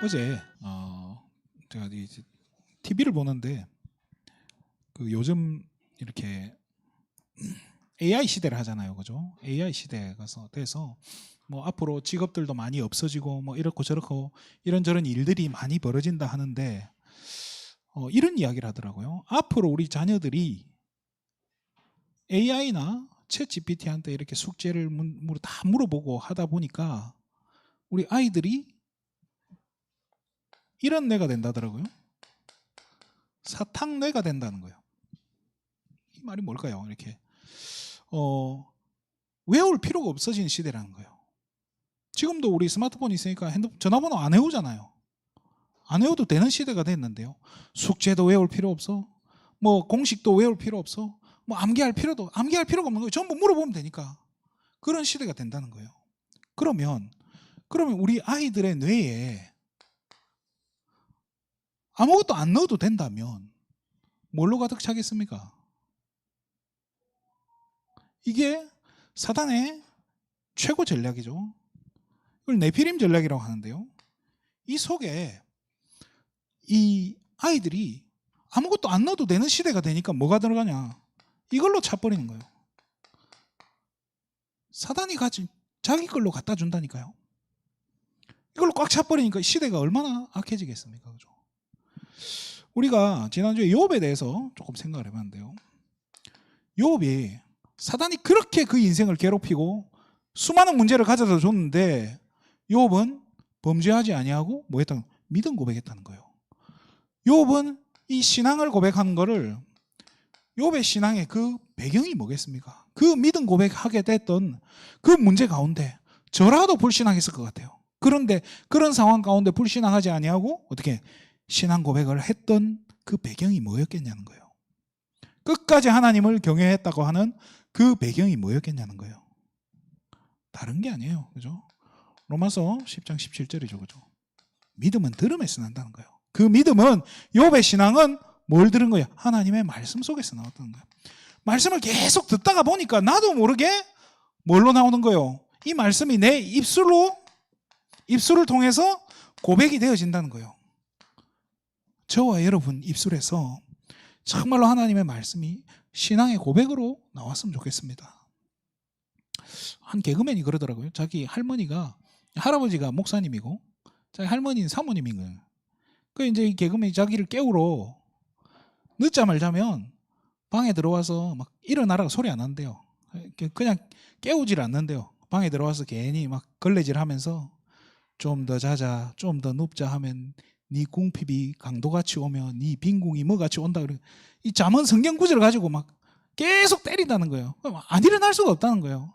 어제 제가 이제 TV를 보는데 그 요즘 이렇게 AI 시대를 하잖아요, 그죠? AI 시대가 돼서 뭐 앞으로 직업들도 많이 없어지고 뭐 이렇고 저렇고 이런저런 일들이 많이 벌어진다 하는데 이런 이야기를 하더라고요. 앞으로 우리 자녀들이 AI나 챗 GPT한테 이렇게 숙제를 다 물어보고 하다 보니까 우리 아이들이 이런 뇌가 된다더라고요. 사탕뇌가 된다는 거예요. 이 말이 뭘까요? 이렇게 외울 필요가 없어진 시대라는 거예요. 지금도 우리 스마트폰이 있으니까 전화번호 안 외우잖아요. 안 외워도 되는 시대가 됐는데요. 숙제도 외울 필요 없어. 뭐 공식도 외울 필요 없어. 뭐 암기할 필요가 없는 거예요. 전부 물어보면 되니까. 그런 시대가 된다는 거예요. 그러면 우리 아이들의 뇌에 아무것도 안 넣어도 된다면 뭘로 가득 차겠습니까? 이게 사단의 최고 전략이죠. 이걸 네피림 전략이라고 하는데요. 이 속에 이 아이들이 아무것도 안 넣어도 되는 시대가 되니까 뭐가 들어가냐? 이걸로 차버리는 거예요. 사단이 가진 자기 걸로 갖다 준다니까요. 이걸로 꽉 차버리니까 시대가 얼마나 악해지겠습니까? 그죠? 우리가 지난주에 욥에 대해서 조금 생각을 해봤는데요. 욥이 사단이 그렇게 그 인생을 괴롭히고 수많은 문제를 가져다 줬는데 욥은 범죄하지 아니하고 뭐 했다는 믿음 고백했다는 거예요. 욥은 이 신앙을 고백하는 거를 욥의 신앙의 그 배경이 뭐겠습니까? 그 믿음 고백하게 됐던 그 문제 가운데 저라도 불신앙했을 것 같아요. 그런데 그런 상황 가운데 불신앙하지 아니하고 어떻게 신앙 고백을 했던 그 배경이 뭐였겠냐는 거예요. 끝까지 하나님을 경외했다고 하는 그 배경이 뭐였겠냐는 거예요. 다른 게 아니에요. 그죠? 로마서 10장 17절이죠. 그죠? 믿음은 들음에서 난다는 거예요. 그 믿음은 욥의 신앙은 뭘 들은 거예요? 하나님의 말씀 속에서 나왔다는 거예요. 말씀을 계속 듣다가 보니까 나도 모르게 뭘로 나오는 거예요? 이 말씀이 내 입술을 통해서 고백이 되어진다는 거예요. 저와 여러분 입술에서 정말로 하나님의 말씀이 신앙의 고백으로 나왔으면 좋겠습니다. 한 개그맨이 그러더라고요. 자기 할아버지가 목사님이고 자기 할머니는 사모님인 거예요. 그 이제 이 개그맨이 자기를 깨우러 늦잠을 자면 방에 들어와서 막 일어나라고 소리 안 한대요. 그냥 깨우질 않는데요. 방에 들어와서 괜히 막 걸레질 하면서 좀 더 자자, 좀 더 눕자 하면 네 궁핍이 강도같이 오면 네 빈궁이 뭐같이 온다. 이 잠언 성경 구절을 가지고 막 계속 때린다는 거예요. 안 일어날 수가 없다는 거예요.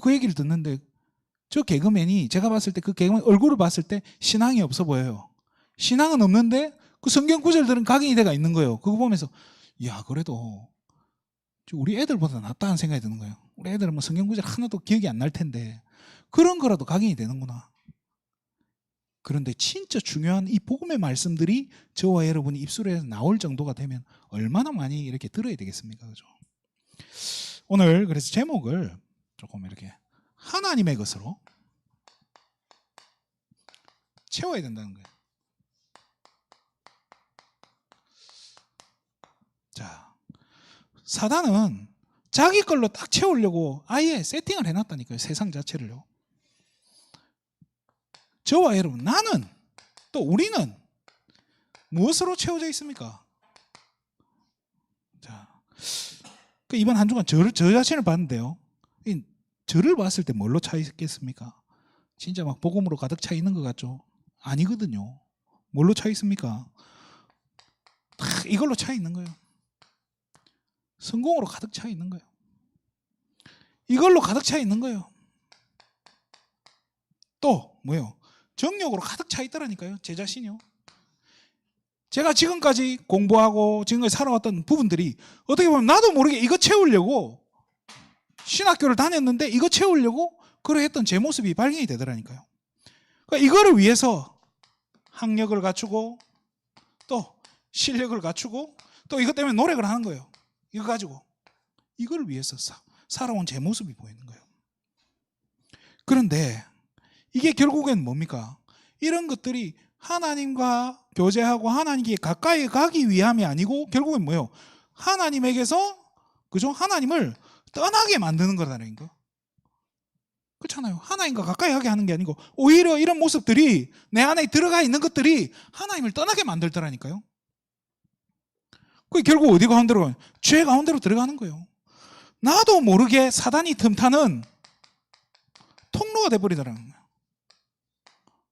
그 얘기를 듣는데 저 개그맨이 제가 봤을 때 그 개그맨 얼굴을 봤을 때 신앙이 없어 보여요. 신앙은 없는데 그 성경 구절들은 각인이 돼가 있는 거예요. 그거 보면서 야 그래도 우리 애들보다 낫다는 생각이 드는 거예요. 우리 애들은 뭐 성경 구절 하나도 기억이 안 날 텐데 그런 거라도 각인이 되는구나. 그런데 진짜 중요한 이 복음의 말씀들이 저와 여러분이 입술에서 나올 정도가 되면 얼마나 많이 이렇게 들어야 되겠습니까? 그죠? 오늘 그래서 제목을 조금 이렇게 하나님의 것으로 채워야 된다는 거예요. 자, 사단은 자기 걸로 딱 채우려고 아예 세팅을 해놨다니까요. 세상 자체를요. 저와 여러분, 나는 또 우리는 무엇으로 채워져 있습니까? 자, 이번 한 주간 저 자신을 봤는데요. 저를 봤을 때 뭘로 차 있겠습니까? 진짜 막 복음으로 가득 차 있는 것 같죠? 아니거든요. 뭘로 차 있습니까? 다 이걸로 차 있는 거예요. 성공으로 가득 차 있는 거예요. 이걸로 가득 차 있는 거예요. 또 뭐요? 정욕으로 가득 차 있더라니까요. 제 자신이요. 제가 지금까지 공부하고 지금까지 살아왔던 부분들이 어떻게 보면 나도 모르게 이거 채우려고 신학교를 다녔는데 이거 채우려고 그러했던 제 모습이 발견이 되더라니까요. 그러니까 이거를 위해서 학력을 갖추고 또 실력을 갖추고 또 이것 때문에 노력을 하는 거예요. 이거 가지고 이걸 위해서 살아온 제 모습이 보이는 거예요. 그런데 이게 결국엔 뭡니까? 이런 것들이 하나님과 교제하고 하나님께 가까이 가기 위함이 아니고 결국엔 뭐예요? 하나님에게서 그죠? 하나님을 떠나게 만드는 거라는 거. 그렇잖아요. 하나님과 가까이 하게 하는 게 아니고 오히려 이런 모습들이 내 안에 들어가 있는 것들이 하나님을 떠나게 만들더라니까요. 그게 결국 어디 가운데로 가요? 죄 가운데로 들어가는 거예요. 나도 모르게 사단이 틈타는 통로가 돼버리더라는 거예요.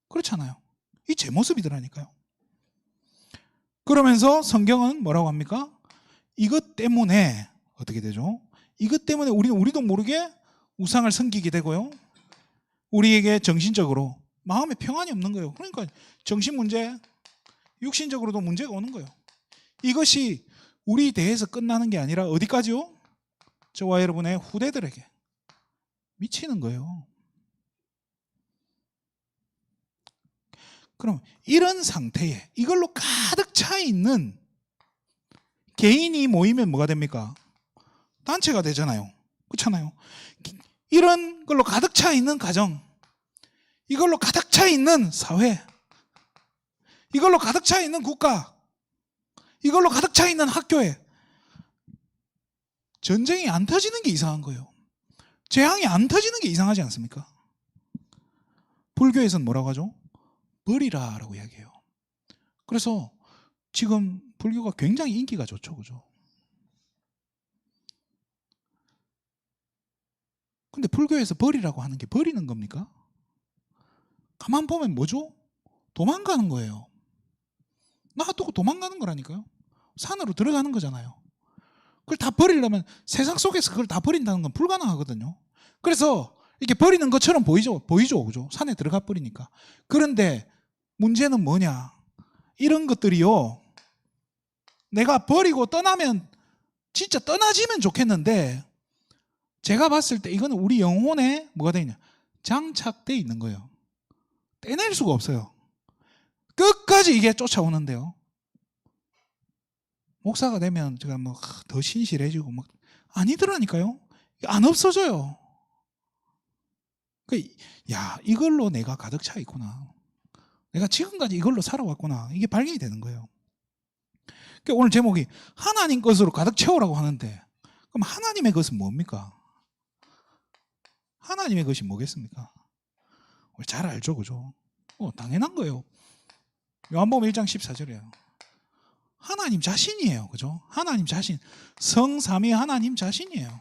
그렇잖아요. 이 제 모습이더라니까요. 그러면서 성경은 뭐라고 합니까? 이것 때문에 어떻게 되죠? 이것 때문에 우리도 모르게 우상을 섬기게 되고요. 우리에게 정신적으로 마음에 평안이 없는 거예요. 그러니까 정신 문제, 육신적으로도 문제가 오는 거예요. 이것이 우리 대해서 끝나는 게 아니라 어디까지요? 저와 여러분의 후대들에게 미치는 거예요. 그럼 이런 상태에 이걸로 가득 차 있는 개인이 모이면 뭐가 됩니까? 단체가 되잖아요. 그렇잖아요. 이런 걸로 가득 차 있는 가정, 이걸로 가득 차 있는 사회, 이걸로 가득 차 있는 국가, 이걸로 가득 차 있는 학교에 전쟁이 안 터지는 게 이상한 거예요. 재앙이 안 터지는 게 이상하지 않습니까? 불교에서는 뭐라고 하죠? 버리라 라고 이야기해요. 그래서 지금 불교가 굉장히 인기가 좋죠. 그죠? 근데 불교에서 버리라고 하는 게 버리는 겁니까? 가만 보면 뭐죠? 도망가는 거예요. 놔두고 도망가는 거라니까요. 산으로 들어가는 거잖아요. 그걸 다 버리려면 세상 속에서 그걸 다 버린다는 건 불가능하거든요. 그래서 이렇게 버리는 것처럼 보이죠? 그죠? 산에 들어가 버리니까. 그런데 문제는 뭐냐? 이런 것들이요. 내가 버리고 떠나면 진짜 떠나지면 좋겠는데 제가 봤을 때 이거는 우리 영혼에 뭐가 되어 있냐? 장착되어 있는 거예요. 떼낼 수가 없어요. 끝까지 이게 쫓아오는데요. 목사가 되면 제가 뭐 더 신실해지고 막 아니더라니까요. 안 없어져요. 야, 이걸로 내가 가득 차 있구나. 내가 지금까지 이걸로 살아왔구나. 이게 발견이 되는 거예요. 그러니까 오늘 제목이 하나님 것으로 가득 채우라고 하는데 그럼 하나님의 것은 뭡니까? 하나님의 것이 뭐겠습니까? 우리 잘 알죠, 그죠? 당연한 거예요. 요한복음 1장 14절이에요. 하나님 자신이에요, 그죠? 하나님 자신, 성삼위 하나님 자신이에요.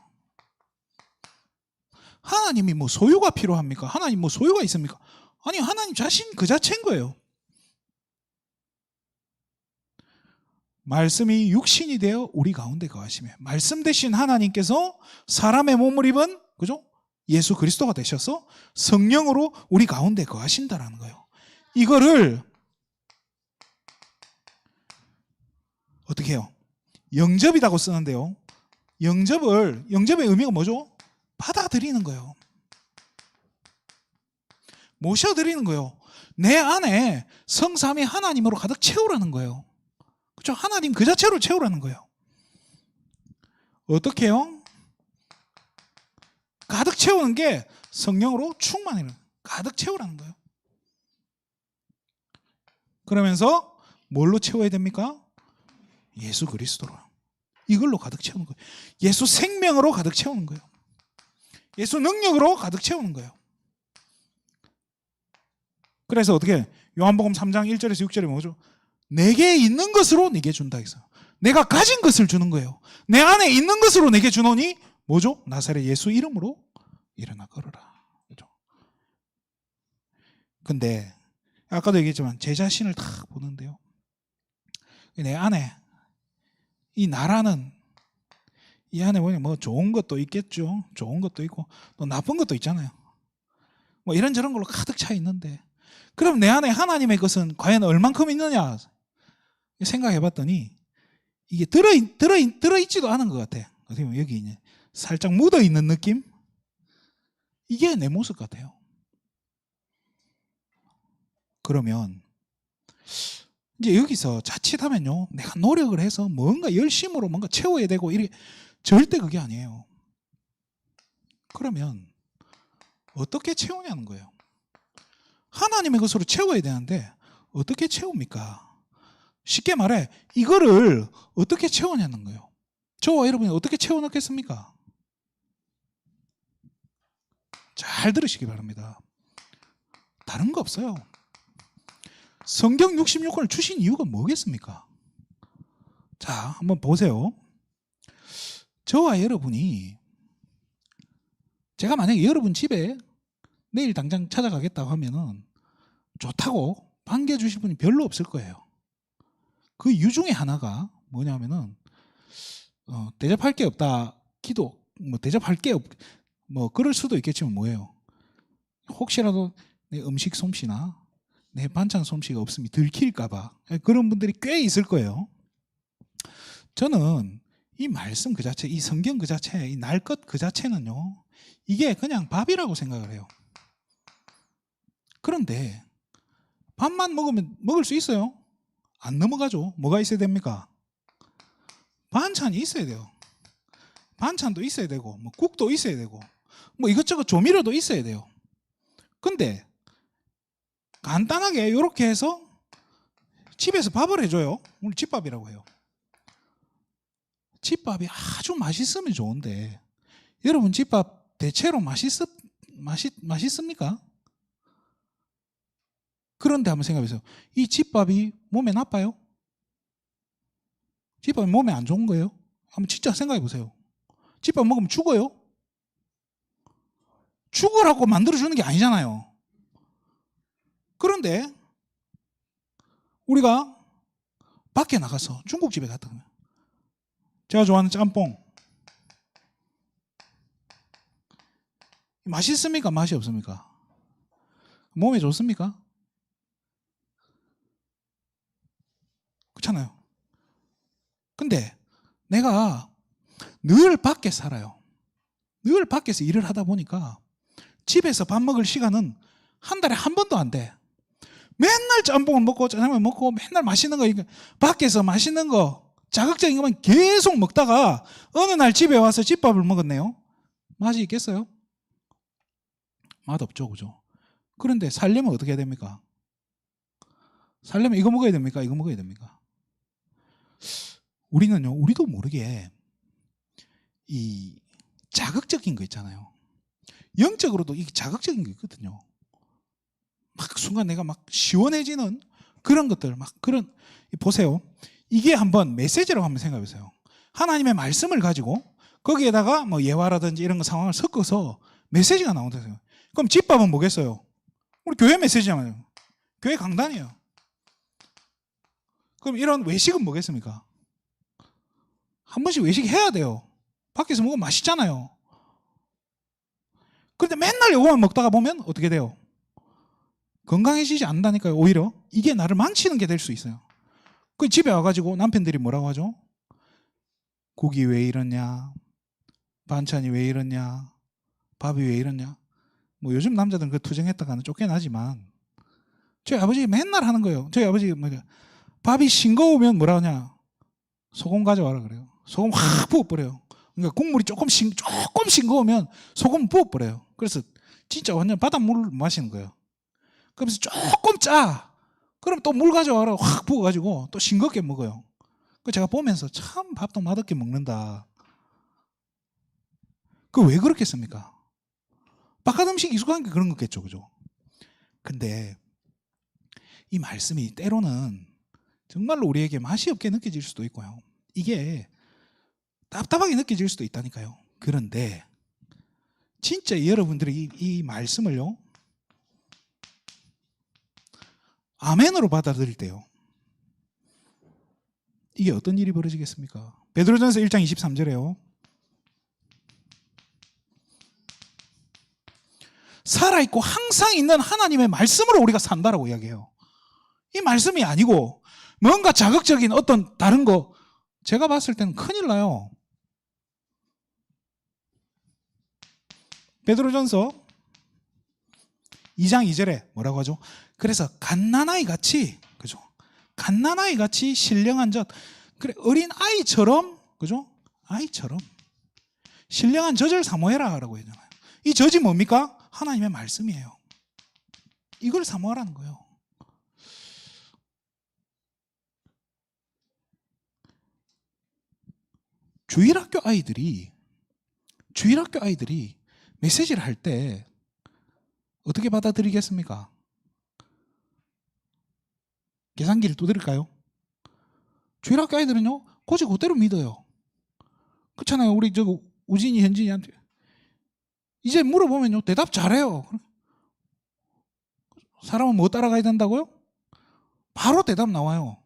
하나님이 뭐 소유가 필요합니까? 하나님 뭐 소유가 있습니까? 아니, 하나님 자신 그 자체인 거예요. 말씀이 육신이 되어 우리 가운데 거하시며 말씀 대신 하나님께서 사람의 몸을 입은 그죠? 예수 그리스도가 되셔서 성령으로 우리 가운데 거하신다라는 거예요. 이거를 어떻게 해요? 영접이라고 쓰는데요. 영접의 의미가 뭐죠? 받아들이는 거예요. 모셔드리는 거예요. 내 안에 성삼위 하나님으로 가득 채우라는 거예요. 그렇죠? 하나님 그 자체로 채우라는 거예요. 어떻게 해요? 가득 채우는 게 성령으로 충만이라는 거예요. 가득 채우라는 거예요. 그러면서 뭘로 채워야 됩니까? 예수 그리스도로. 이걸로 가득 채우는 거예요. 예수 생명으로 가득 채우는 거예요. 예수 능력으로 가득 채우는 거예요. 그래서 어떻게 요한복음 3장 1절에서 6절에 뭐죠? 내게 있는 것으로 내게 준다 했어요. 내가 가진 것을 주는 거예요. 내 안에 있는 것으로 내게 주노니 뭐죠? 나사렛 예수 이름으로 일어나 걸어라. 그죠? 근데 아까도 얘기했지만 제 자신을 딱 보는데요. 내 안에 이 나라는 이 안에 보면 뭐 좋은 것도 있겠죠. 좋은 것도 있고 또 나쁜 것도 있잖아요. 뭐 이런저런 걸로 가득 차 있는데 그럼 내 안에 하나님의 것은 과연 얼만큼 있느냐 생각해 봤더니 이게 들어있지도 않은 것 같아. 어떻게 보면 여기 이제 살짝 묻어있는 느낌? 이게 내 모습 같아요. 그러면 이제 여기서 자칫하면요 내가 노력을 해서 뭔가 열심으로 뭔가 채워야 되고 이게 절대 그게 아니에요. 그러면 어떻게 채우냐는 거예요. 하나님의 것으로 채워야 되는데 어떻게 채웁니까? 쉽게 말해 이거를 어떻게 채우냐는 거예요. 저와 여러분이 어떻게 채워넣겠습니까? 잘 들으시기 바랍니다. 다른 거 없어요. 성경 66권을 주신 이유가 뭐겠습니까? 자, 한번 보세요. 저와 여러분이 제가 만약에 여러분 집에 내일 당장 찾아가겠다고 하면은 좋다고 반겨주실 분이 별로 없을 거예요. 그 이유 중에 하나가 뭐냐면은 대접할 게 없다. 기도 대접할 게 없. 그럴 수도 있겠지만 뭐예요? 혹시라도 내 음식 솜씨나 내 반찬 솜씨가 없으면 들킬까봐 그런 분들이 꽤 있을 거예요. 저는 이 말씀 그 자체, 이 성경 그 자체, 이 날 것 그 자체는요, 이게 그냥 밥이라고 생각을 해요. 그런데 밥만 먹으면 먹을 수 있어요? 안 넘어가죠. 뭐가 있어야 됩니까? 반찬이 있어야 돼요. 반찬도 있어야 되고, 국도 있어야 되고, 이것저것 조미료도 있어야 돼요. 근데 간단하게 이렇게 해서 집에서 밥을 해줘요. 오늘 집밥이라고 해요. 집밥이 아주 맛있으면 좋은데 여러분 집밥 대체로 맛있습니까? 그런데 한번 생각해 보세요. 이 집밥이 몸에 나빠요? 집밥이 몸에 안 좋은 거예요? 한번 진짜 생각해 보세요. 집밥 먹으면 죽어요? 죽으라고 만들어주는 게 아니잖아요. 그런데 우리가 밖에 나가서 중국집에 갔다 그러면 제가 좋아하는 짬뽕 맛있습니까? 맛이 없습니까? 몸에 좋습니까? 그렇잖아요. 근데 내가 늘 밖에 살아요. 늘 밖에서 일을 하다 보니까 집에서 밥 먹을 시간은 한 달에 한 번도 안 돼. 맨날 짬뽕을 먹고 짜장면 먹고 맨날 맛있는 거 밖에서 맛있는 거 자극적인 것만 계속 먹다가 어느 날 집에 와서 집밥을 먹었네요. 맛이 있겠어요? 맛없죠, 그죠? 그런데 살려면 어떻게 해야 됩니까? 살려면 이거 먹어야 됩니까? 이거 먹어야 됩니까? 우리도 모르게 이 자극적인 거 있잖아요. 영적으로도 이 자극적인 거 있거든요. 막 순간 내가 막 시원해지는 그런 것들 보세요. 이게 한번 메시지라고 한번 생각해 보세요. 하나님의 말씀을 가지고 거기에다가 예화라든지 이런 거 상황을 섞어서 메시지가 나온다. 그럼 집밥은 뭐겠어요? 우리 교회 메시지잖아요. 교회 강단이에요. 그럼 이런 외식은 뭐겠습니까? 한 번씩 외식해야 돼요. 밖에서 먹으면 맛있잖아요. 그런데 맨날 이거만 먹다가 보면 어떻게 돼요? 건강해지지 않는다니까요. 오히려 이게 나를 망치는 게 될 수 있어요. 그 집에 와가지고 남편들이 뭐라고 하죠? 국이 왜 이러냐, 반찬이 왜 이러냐, 밥이 왜 이러냐. 요즘 남자들은 그 투정했다가는 쫓겨나지만 저희 아버지가 맨날 하는 거예요. 저희 아버지가 밥이 싱거우면 뭐라 하냐, 소금 가져와라 그래요. 소금 확 부어버려요. 그러니까 국물이 조금 싱거우면 소금 부어버려요. 그래서 진짜 완전 바닷물 마시는 거예요. 그러면서 조금 짜. 그럼 또 물 가져와라 확 부어가지고 또 싱겁게 먹어요. 그 제가 보면서 참 밥도 맛없게 먹는다. 그 왜 그렇겠습니까? 바깥 음식 익숙한 게 그런 거겠죠, 그죠? 근데 이 말씀이 때로는 정말로 우리에게 맛이 없게 느껴질 수도 있고요. 이게 답답하게 느껴질 수도 있다니까요. 그런데 진짜 여러분들이 이 말씀을요, 아멘으로 받아들일 때요, 이게 어떤 일이 벌어지겠습니까? 베드로전서 1장 23절에요. 살아있고 항상 있는 하나님의 말씀으로 우리가 산다라고 이야기해요. 이 말씀이 아니고 뭔가 자극적인 어떤 다른 거, 제가 봤을 때는 큰일 나요. 베드로전서 2장 2절에 뭐라고 하죠? 그래서 갓난아이 같이, 그죠? 갓난아이 같이 신령한 젖, 그래 어린 아이처럼, 그죠? 아이처럼 신령한 젖을 사모해라라고 했잖아요. 이 젖이 뭡니까? 하나님의 말씀이에요. 이걸 사모하라는 거예요. 주일학교 아이들이 메시지를 할 때 어떻게 받아들이겠습니까? 계산기를 두드릴까요? 주일학교 아이들은요, 고지 그대로 믿어요. 그렇잖아요. 우리 우진이, 현진이한테 이제 물어보면요, 대답 잘해요. 사람은 뭐 따라가야 된다고요? 바로 대답 나와요.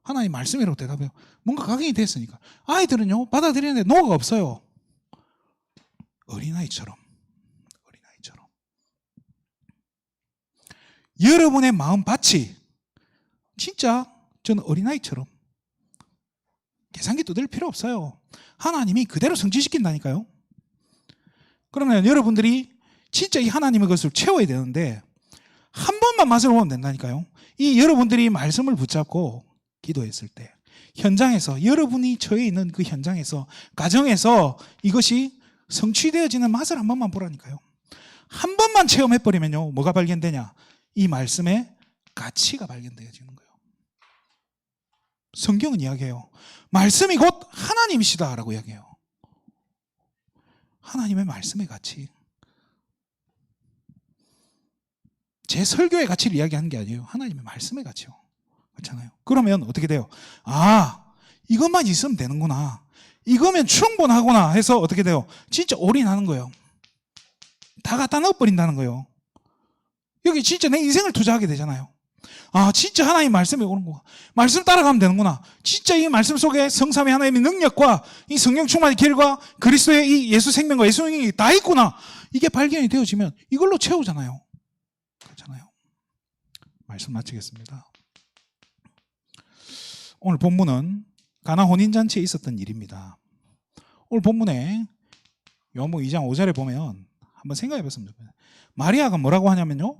하나님 말씀이라고 대답해요. 뭔가 각인이 됐으니까. 아이들은요, 받아들이는데 노가 없어요. 어린아이처럼. 여러분의 마음밭이 진짜 저는 어린아이처럼 계산기 두드릴 필요 없어요. 하나님이 그대로 성취시킨다니까요. 그러면 여러분들이 진짜 이 하나님의 것을 채워야 되는데 한 번만 맛을 보면 된다니까요. 이 여러분들이 말씀을 붙잡고 기도했을 때 현장에서, 여러분이 처해 있는 그 현장에서, 가정에서 이것이 성취되어지는 맛을 한 번만 보라니까요. 한 번만 체험해버리면요, 뭐가 발견되냐? 이 말씀의 가치가 발견되어지는 거예요. 성경은 이야기해요. 말씀이 곧 하나님이시다라고 이야기해요. 하나님의 말씀의 가치. 제 설교의 가치를 이야기하는 게 아니에요. 하나님의 말씀의 가치요. 그렇잖아요. 그러면 어떻게 돼요? 아, 이것만 있으면 되는구나. 이거면 충분하구나 해서 어떻게 돼요? 진짜 올인하는 거예요. 다 갖다 넣어버린다는 거예요. 여기 진짜 내 인생을 투자하게 되잖아요. 아, 진짜 하나님 말씀이 오는 거야. 말씀 따라가면 되는구나. 진짜 이 말씀 속에 성삼위 하나님의 능력과 이 성령 충만의 길과 그리스도의 이 예수 생명과 예수 능력이 다 있구나. 이게 발견이 되어지면 이걸로 채우잖아요. 그렇잖아요. 말씀 마치겠습니다. 오늘 본문은 가나 혼인잔치에 있었던 일입니다. 오늘 본문에 요한복음 2장 5절에 보면 한번 생각해 봤으면 좋겠어요. 마리아가 뭐라고 하냐면요,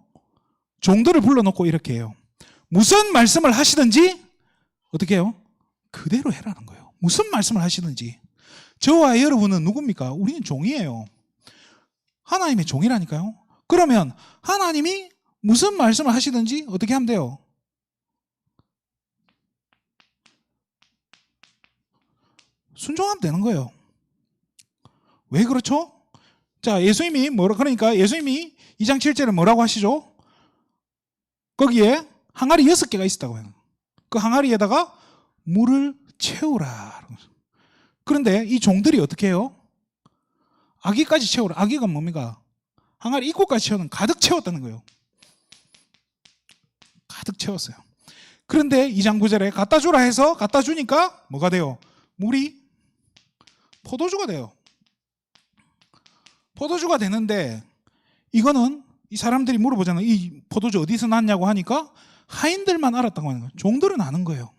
종들을 불러놓고 이렇게 해요. 무슨 말씀을 하시든지 어떻게 해요? 그대로 해라는 거예요. 무슨 말씀을 하시든지. 저와 여러분은 누굽니까? 우리는 종이에요. 하나님의 종이라니까요. 그러면 하나님이 무슨 말씀을 하시든지 어떻게 하면 돼요? 순종하면 되는 거예요. 왜 그렇죠? 자, 예수님이 그러니까 예수님이 2장 7절에 뭐라고 하시죠? 거기에 항아리 6개가 있었다고 해요. 그 항아리에다가 물을 채우라. 그런데 이 종들이 어떻게 해요? 아기까지 채우라. 아기가 뭡니까? 항아리 입구까지 채우는, 가득 채웠다는 거예요. 가득 채웠어요. 그런데 2장 9절에 갖다 주라 해서 갖다 주니까 뭐가 돼요? 물이 포도주가 돼요. 포도주가 되는데 이거는 이 사람들이 물어보잖아요. 이 포도주 어디서 났냐고 하니까 하인들만 알았다고 하는 거예요. 종들은 아는 거예요.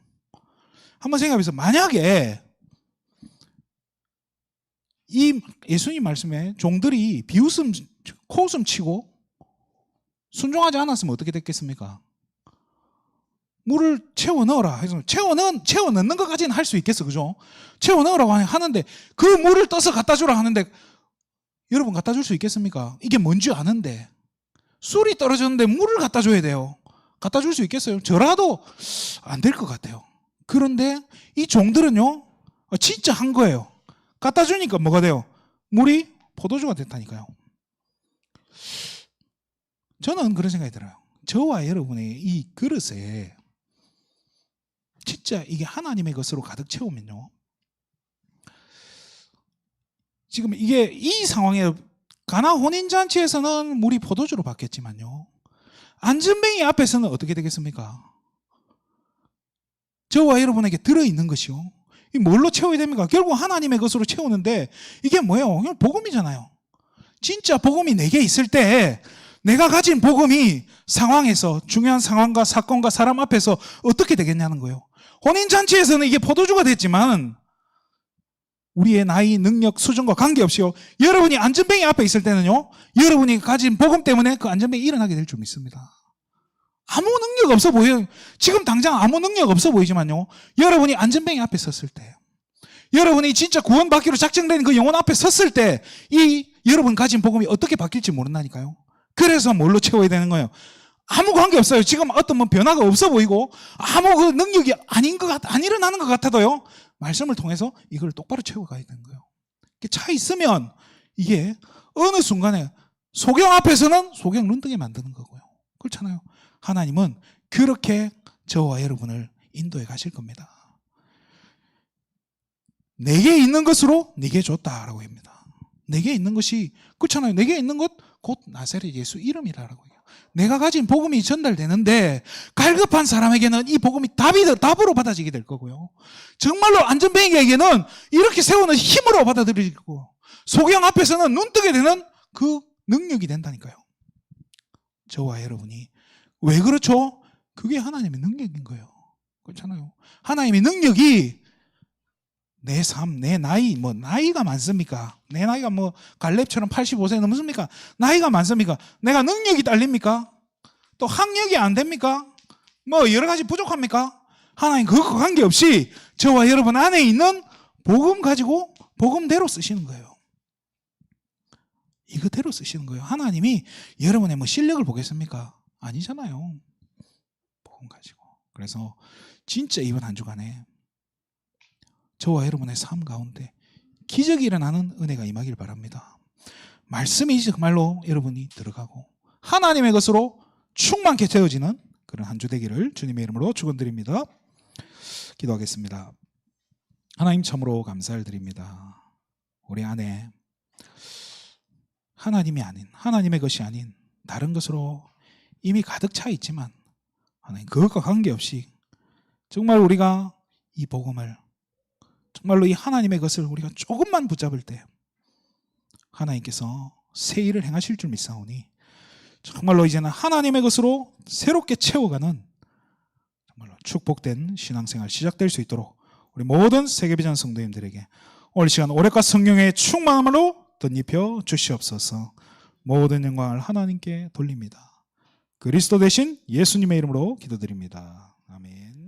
한번 생각해보세요. 만약에 이 예수님 말씀에 종들이 비웃음, 코웃음 치고 순종하지 않았으면 어떻게 됐겠습니까? 물을 채워 넣어라 해서 채워 넣는 것까지는 할 수 있겠어, 그죠? 채워 넣으라고 하는데 그 물을 떠서 갖다 주라 하는데 여러분 갖다 줄 수 있겠습니까? 이게 뭔지 아는데 술이 떨어졌는데 물을 갖다 줘야 돼요. 갖다 줄 수 있겠어요? 저라도 안 될 것 같아요. 그런데 이 종들은요, 진짜 한 거예요. 갖다 주니까 뭐가 돼요? 물이 포도주가 됐다니까요. 저는 그런 생각이 들어요. 저와 여러분의 이 그릇에 진짜 이게 하나님의 것으로 가득 채우면요, 지금 이게 이 상황에 가나 혼인잔치에서는 물이 포도주로 바뀌었지만요, 안전뱅이 앞에서는 어떻게 되겠습니까? 저와 여러분에게 들어있는 것이요, 이 뭘로 채워야 됩니까? 결국 하나님의 것으로 채우는데 이게 뭐예요? 그냥 복음이잖아요. 진짜 복음이 내게 있을 때 내가 가진 복음이 상황에서, 중요한 상황과 사건과 사람 앞에서 어떻게 되겠냐는 거예요. 혼인잔치에서는 이게 포도주가 됐지만 우리의 나이, 능력, 수준과 관계없이요, 여러분이 안전뱅이 앞에 있을 때는요, 여러분이 가진 복음 때문에 그 안전뱅이 일어나게 될 줄 믿습니다. 아무 능력 없어 보여요. 지금 당장 아무 능력 없어 보이지만요, 여러분이 안전뱅이 앞에 섰을 때, 여러분이 진짜 구원받기로 작정된 그 영혼 앞에 섰을 때 이 여러분 가진 복음이 어떻게 바뀔지 모른다니까요. 그래서 뭘로 채워야 되는 거예요? 아무 관계 없어요. 지금 어떤 변화가 없어 보이고 아무 그 능력이 안 일어나는 것 같아도요, 말씀을 통해서 이걸 똑바로 채워가야 되는 거예요. 차 있으면 이게 어느 순간에 소경 앞에서는 소경 눈뜨게 만드는 거고요. 그렇잖아요. 하나님은 그렇게 저와 여러분을 인도해 가실 겁니다. 내게 있는 것으로 네게 줬다라고 합니다. 내게 있는 것이 그렇잖아요. 내게 있는 것 곧 나사렛 예수 이름이라고 해요. 내가 가진 복음이 전달되는데 갈급한 사람에게는 이 복음이 답으로 받아지게 될 거고요. 정말로 안전뱅이에게는 이렇게 세우는 힘으로 받아들이고 소경 앞에서는 눈뜨게 되는 그 능력이 된다니까요. 저와 여러분이 왜 그렇죠? 그게 하나님의 능력인 거예요. 그렇잖아요. 하나님의 능력이 내 삶, 내 나이, 나이가 많습니까? 내 나이가 갈렙처럼 85세 넘습니까? 나이가 많습니까? 내가 능력이 딸립니까? 또 학력이 안 됩니까? 여러 가지 부족합니까? 하나님 그거 관계없이 저와 여러분 안에 있는 복음 가지고 복음대로 쓰시는 거예요. 이거대로 쓰시는 거예요. 하나님이 여러분의 실력을 보겠습니까? 아니잖아요. 복음 가지고. 그래서 진짜 이번 한 주간에 저와 여러분의 삶 가운데 기적이 일어나는 은혜가 임하길 바랍니다. 말씀이 정말로 여러분이 들어가고 하나님의 것으로 충만케 채워지는 그런 한 주 되기를 주님의 이름으로 축원드립니다. 기도하겠습니다. 하나님 참으로 감사를 드립니다. 우리 안에 하나님이 아닌, 하나님의 것이 아닌 다른 것으로 이미 가득 차 있지만 하나님 그것과 관계없이 정말 우리가 이 복음을 정말로 이 하나님의 것을 우리가 조금만 붙잡을 때 하나님께서 새 일을 행하실 줄 믿사오니 정말로 이제는 하나님의 것으로 새롭게 채워가는 정말로 축복된 신앙생활 시작될 수 있도록 우리 모든 세계비전 성도님들에게 오늘 시간 오랫과 성령의 충만함으로 덧입혀 주시옵소서. 모든 영광을 하나님께 돌립니다. 그리스도 대신 예수님의 이름으로 기도드립니다. 아멘.